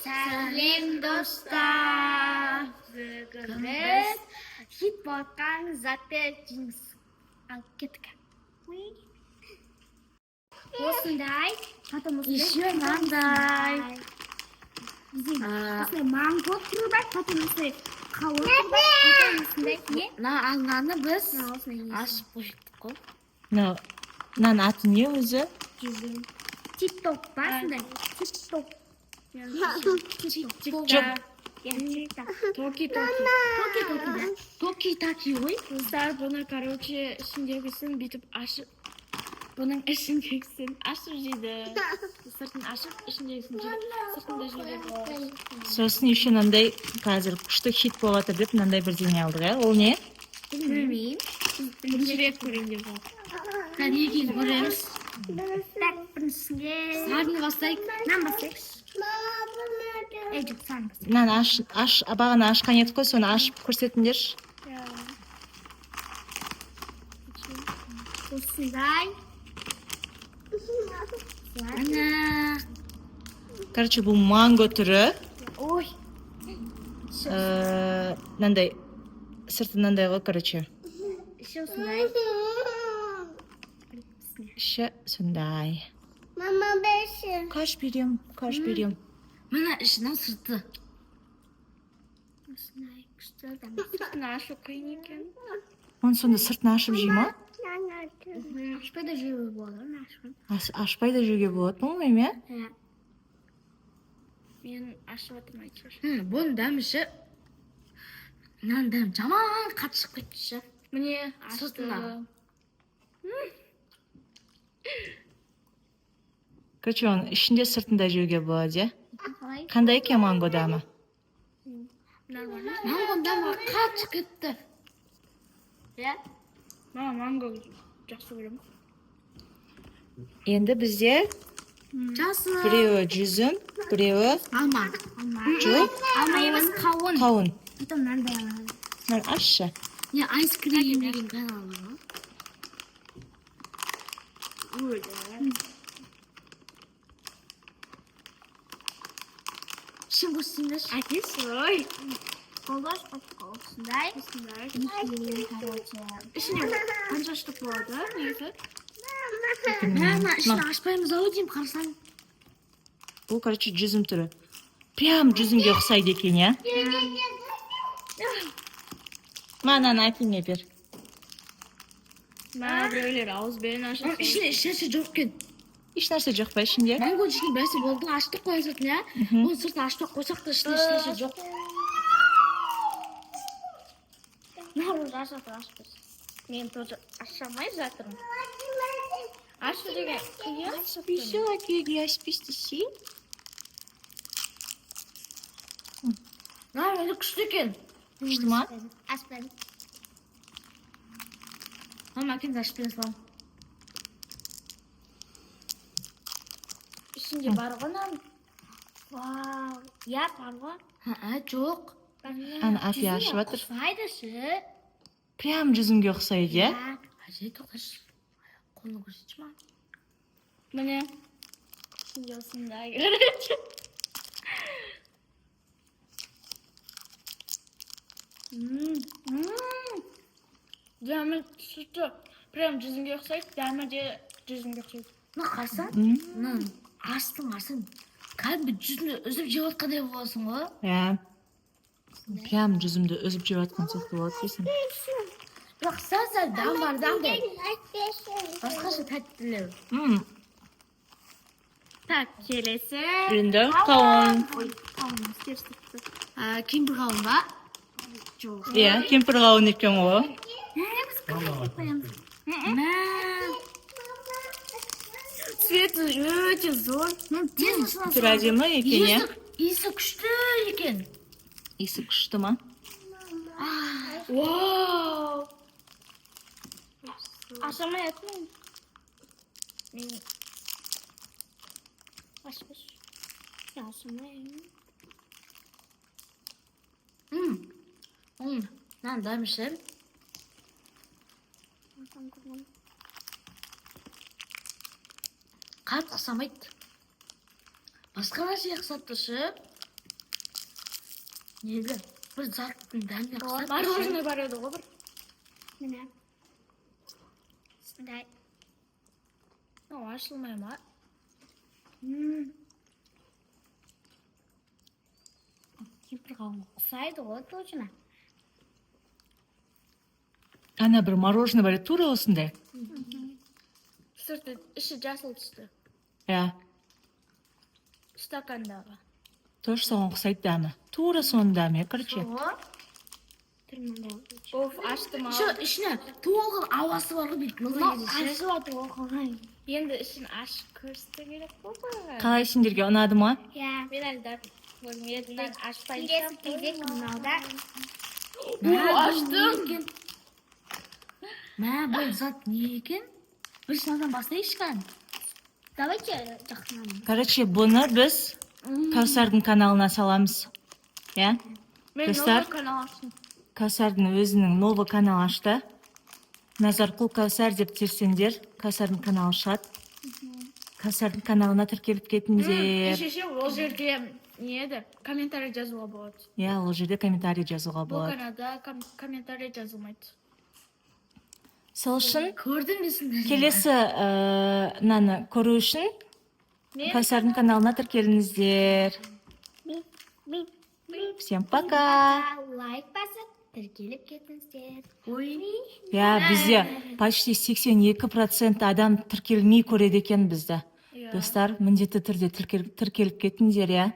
Сәлем достар. Бүгін біз хит болған заты жинс алып кеттік. Осындай, потом еще маңдай. Осындай манго түрі бар, потом осындай қауын түрі бар, потом осындай не? Алғаны біз ашып қойдық қой. Мынаның аты не өзі? Тик-ток бар, сондай. Тик-ток. Токи-токи ғой. Қыздар бұны, короче, ішіндегісін бүйтіп ашып, бұның ішіндегісін ашып жейді. Сыртын ашып, ішіндегісін жейді. Сыртында жейді. Сосын еще мынандай қазір күшті хит болып жатыр деп мынандай бірдеңе алдық, иә? Ол не? Білмеймін. Біріншірек көрейін деп жатыр. Кәне кейін көреміз. Так, біріншісінде Сарыны бастайық. нан бастайықшы. Жоқ, сан бастайық. Мынаны бағана ашқан едік қой, соны ашып көрсетіңдерші. Осындай. Ана. Короче, бұл манго түрі. Ой. Мынандай сырты мынандай ғой, короче. Еще осындай. Іші сондай. Мама беші. Қаш берем. Мына ішінің сырты. Осындай күшті адам. Сыртын ашу қиын екен. Оны сонда сыртын ашып жей ма? Ашпай да жеуге болады, Ашпай да жеуге болады ма, ойме? Мен ашып атырмай жүрші. Бұның дәміші. Мынаның дәмі жаман қатты шығып кетті. Міне, Сыртына. Короче, оның ішінде сыртында жеуге болады, Қалай? Қандай екен манго дәмі? Нормально. Маңғын дәмі қатты шығып кетті. Мама манго жақсы көрем. Енді бізде Жасы. біреуі жүзім, біреуі Алма. жоқ, Алма емес, қауын. қауын. Потом мынандай алады. Мынаны ашшы. Не, айскрим деген каналы. Шын қосыңыз. Әкесі ой. Қолдаш осындай. Ішіне қанша штук болады, негізі? Мама, ішін ашпаймыз ау деймін, қарасаң. Бұл, короче, жүзім түрі. Прям жүзімге ұқсайды екен, я? Мынаны әкеме бер. Мә, біреулер ауызбен ашып. Ішіне жоқ екен. Еш нәрсе жоқ па ішінде? Манго ішіне бәсе болды, аштық қоя сұртын, я? Оны сұртын аштық қойсақ та ішіне ешнәрсе жоқ. Наружу ашып. Мен тоже ашамай жатырмын. Ашу деген қиын. я спистisi. Наружу күшті екен. Күшті ма? Ашпаймын. Мама, әкеңді ашып бере салам. Ішінде бар ғой нан. Вау. Я бар ғой. Жоқ. Аны Афия ашып жатыр. Ұқсайды. Прям жүзімге ұқсайды, я? Әже, тоқташы. Қолын көрсетші ма? Міне. Ішінде осындай көреді. Дәмі сүті. Прям жүзімге ұқсайды. Дәмі де жүзімге ұқсайды. Мына қарасаң, астың. Кәдімгі жүзімді үзіп жеп отқандай боласың ғой. Я. Прям жүзімді үзіп жеп жатқан сияқты болады дейсің. Бірақ сәл дәм бар, дәмді. Басқаша тәттілеу. Так, келесі. Енді қауын. Қауынымыз терістікті. Кемпір қауын ба? Жоқ. Иә, кемпір қауын екен ғой. Біз қауын қоямыз. Цветі өте зор. Түрі әдемі екен, я? Иісі күшті екен. Иісі күшті ма? Вау! Ашамай атмын. Ашпаш. Ашамай. Нан дәміші. Қатты ұқсамайды. Басқа нәрсе ұқсап тұршы. Nega? Bir zartning dami yoqsa. Мороженое бар edi ғой bir. Mana. Shunday. O ашылмай ма? Kipirga ұқсайды ғой точно. Ана бір мороженое бар еді, тура осындай. Сырты іші жасыл түсті. Иә, Стакандағы. тоже соған ұқсайды дәмі. Тура соның дәмі, короче. Of аштым Şu ал. içine to'g'ri havası var bir Ашылады ғой. Енді ішін ашып көрсетсе керек қой. Қалай сендерге ұнады ма? Ya. Мен әлі көрмедім, ашпай Келесі мынада. Аштым. Мә, бұл зат не екен? Bir sınadan бастайықшқан. Давайте жақынамын. Короче, бұны біз Кәусардың каналына саламыз. Иә? Мен Достар. новый канал аштым. Кәусардың өзінің новый канал ашты. Назарқұл Кәусар деп терсеңдер, Кәусардың каналы шығады. Кәусардың каналына тіркеліп кетіңдер. Шеше ол жерде не еді? Комментарий жазуға болады. Иә, ол жерде комментарий жазуға Бұл болады. каналда комментарий жазылмайды. Сол үшін Көрдің бе сендер? келесі наны көру үшін Кәусардың каналына тіркеліңіздер. Всем пока! Лайк басып, тіркеліп кетіңіздер. Ой. Иә, бізде почти 82% адам тіркелмей көреді екен бізді. Иә. Достар, міндетті түрде тіркеліп кетіңдер, иә.